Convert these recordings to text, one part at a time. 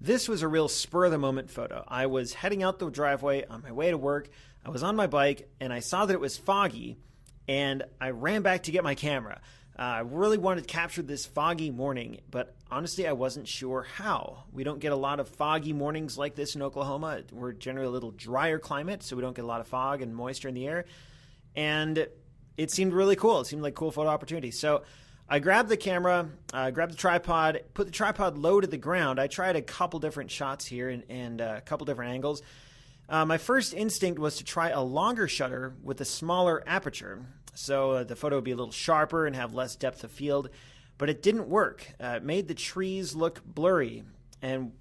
This was a real spur-of-the-moment photo. I was heading out the driveway on my way to work. I was on my bike, and I saw that it was foggy, and I ran back to get my camera. I really wanted to capture this foggy morning, but honestly, I wasn't sure how. We don't get a lot of foggy mornings like this in Oklahoma. We're generally a little drier climate, so we don't get a lot of fog and moisture in the air. And it seemed really cool. It seemed like a cool photo opportunity. So I grabbed the camera, grabbed the tripod, put the tripod low to the ground. I tried a couple different shots here and a couple different angles. My first instinct was to try a longer shutter with a smaller aperture. So the photo would be a little sharper and have less depth of field, but it didn't work. It made the trees look blurry, and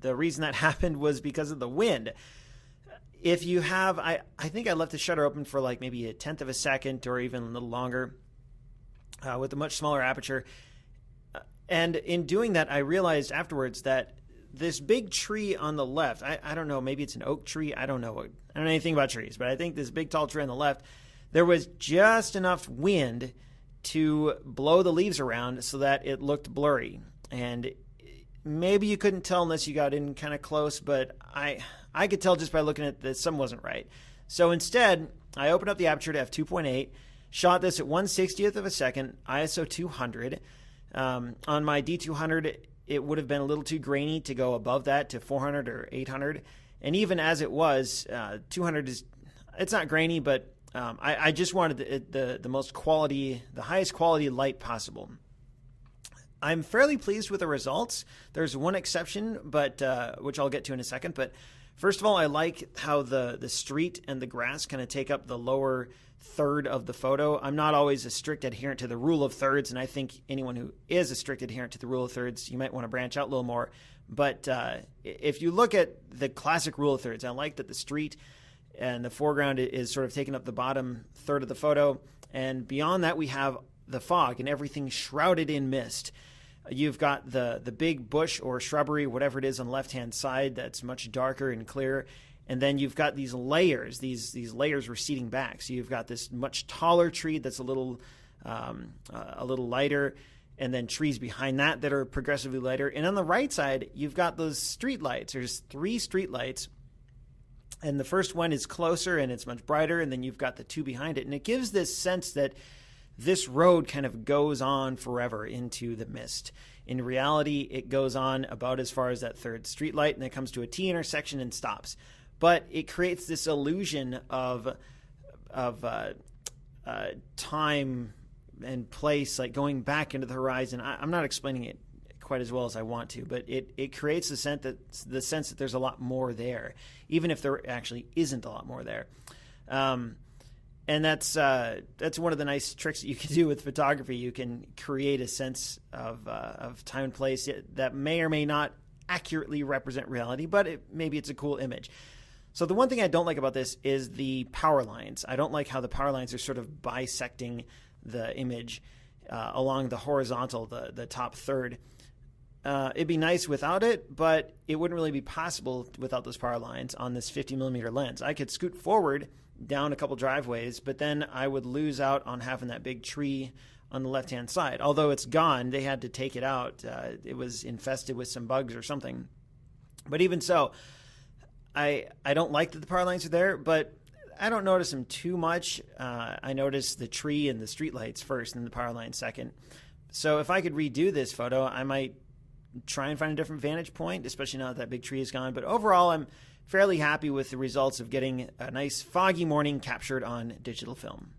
the reason that happened was because of the wind. If you have, I think I left the shutter open for like maybe a tenth of a second or even a little longer with a much smaller aperture. And in doing that, I realized afterwards that this big tree on the left, I don't know, maybe it's an oak tree. I don't know anything about trees, but I think this big tall tree on the left, there was just enough wind to blow the leaves around so that it looked blurry. And maybe you couldn't tell unless you got in kind of close, but I could tell just by looking at this, something wasn't right. So instead, I opened up the aperture to f2.8, shot this at 1/60th of a second, ISO 200. On my D200, it would have been a little too grainy to go above that to 400 or 800. And even as it was, 200 it's not grainy, but I just wanted the most quality, the highest quality light possible. I'm fairly pleased with the results. There's one exception, but which I'll get to in a second. But first of all, I like how the street and the grass kind of take up the lower third of the photo. I'm not always a strict adherent to the rule of thirds, and I think anyone who is a strict adherent to the rule of thirds, you might want to branch out a little more. But if you look at the classic rule of thirds, I like that the street and the foreground is sort of taking up the bottom third of the photo. And beyond that, we have the fog and everything shrouded in mist. You've got the big bush or shrubbery, whatever it is on the left-hand side, that's much darker and clearer. And then you've got these layers, these layers receding back. So you've got this much taller tree that's a little lighter, and then trees behind that are progressively lighter. And on the right side, you've got those street lights. There's 3 street lights. And the first one is closer and it's much brighter, and then you've got the 2 behind it. And it gives this sense that this road kind of goes on forever into the mist. In reality, it goes on about as far as that 3rd street light, and it comes to a T intersection and stops. But it creates this illusion of time and place, like going back into the horizon. I'm not explaining it quite as well as I want to, but it creates the sense that there's a lot more there, even if there actually isn't a lot more there. And that's one of the nice tricks that you can do with photography. You can create a sense of time and place that may or may not accurately represent reality, but maybe it's a cool image. So the one thing I don't like about this is the power lines. I don't like how the power lines are sort of bisecting the image along the horizontal, the top third. It'd be nice without it, but it wouldn't really be possible without those power lines on this 50mm lens. I could scoot forward down a couple driveways, but then I would lose out on having that big tree on the left-hand side. Although it's gone, they had to take it out. It was infested with some bugs or something. But even so, I don't like that the power lines are there, but I don't notice them too much. I notice the tree and the street lights first and the power line second. So if I could redo this photo, I might try and find a different vantage point, especially now that big tree is gone. But overall, I'm fairly happy with the results of getting a nice foggy morning captured on digital film.